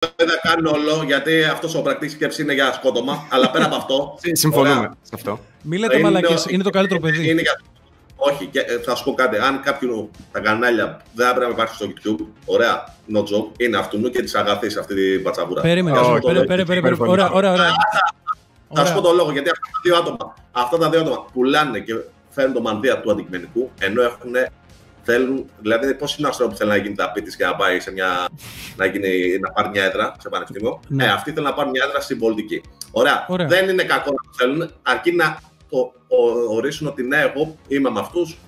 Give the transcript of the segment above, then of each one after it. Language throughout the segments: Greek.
δεν θα κάνω όλο, γιατί αυτός ο πρακτής σκέψη είναι για σκότωμα. Αλλά πέρα από αυτό. Συμφωνούμε σε αυτό. Μη λέτε μαλακές, είναι το καλύτερο παιδί. Όχι, και θα σου πω κάτι. Αν κάποιο τα κανάλια δεν έπρεπε να υπάρχει στο YouTube, ωραία, no joke, είναι αυτού και τη αγαθή αυτή την πατσαβούρα. Περίμενε. Ωραία. Θα σου πω το λόγο, γιατί αυτά τα δύο άτομα πουλάνε και φέρνουν το μανδύα του αντικειμενικού, ενώ θέλουν, δηλαδή πώς είναι αυτό που θέλει να γίνει ταπίτης και να πάει σε να πάρει μια έδρα σε πανεπιστήμιο. Αυτοί θέλουν να πάρουν μια έδρα στην πολιτική. Ωραία. Δεν είναι κακό να το θέλουν, αρκεί να ορίσουν ότι ναι, εγώ είμαι με αυτούς.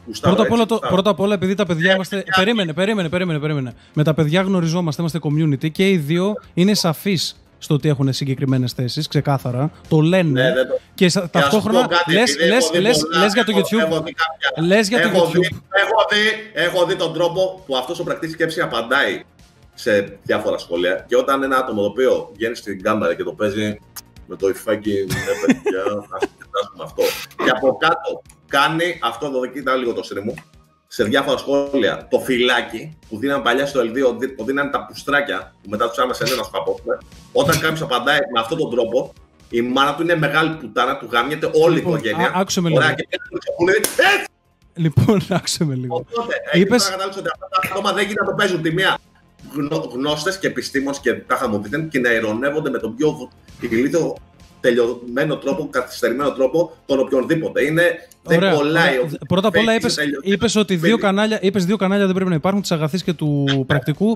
Πρώτα απ' όλα, επειδή τα παιδιά είμαστε. Περίμενε. Με τα παιδιά γνωριζόμαστε, είμαστε community και οι δύο είναι σαφείς στο ότι έχουν συγκεκριμένες θέσεις, ξεκάθαρα. Το λένε. Ναι, και ταυτόχρονα λες για το YouTube. Λες για το YouTube. Έχω δει τον τρόπο που αυτός ο πρακτής σκέψη απαντάει σε διάφορα σχόλια. Και όταν ένα άτομο το οποίο βγαίνει στην κάμερα και το παίζει με το υφάκι, ναι, παιδιά, ας κοιτάξουμε αυτό. Και από κάτω κάνει αυτό, εδώ κοίτα λίγο το stream μου, σε διάφορα σχόλια, το φυλάκι που δίναν παλιά στο L2, που δίναν τα πουστράκια που μετά τους άμεσα ένα σκαπό. Όταν κάποιος απαντάει με αυτόν τον τρόπο, η μάνα του είναι μεγάλη πουτάνα, του γάμιεται όλη η οικογένεια. Άκουσε με λίγο. Λοιπόν, άκουσε με λίγο. Οπότε, είπες... να καταλήξω ότι αυτά τα άτομα δεν γίνεται να το παίζουν τη μία γνώστες και επιστήμονες και τα χαμοδίθεν και να ειρωνεύονται με τον πιο ηλίθιο τελειωμένο τρόπο, καθυστερημένο τρόπο, τον οποιονδήποτε. Δεν κολλάει. Πρώτα απ' όλα είπες ότι δύο κανάλια δεν πρέπει να υπάρχουν, της αγαθής και του πρακτικού.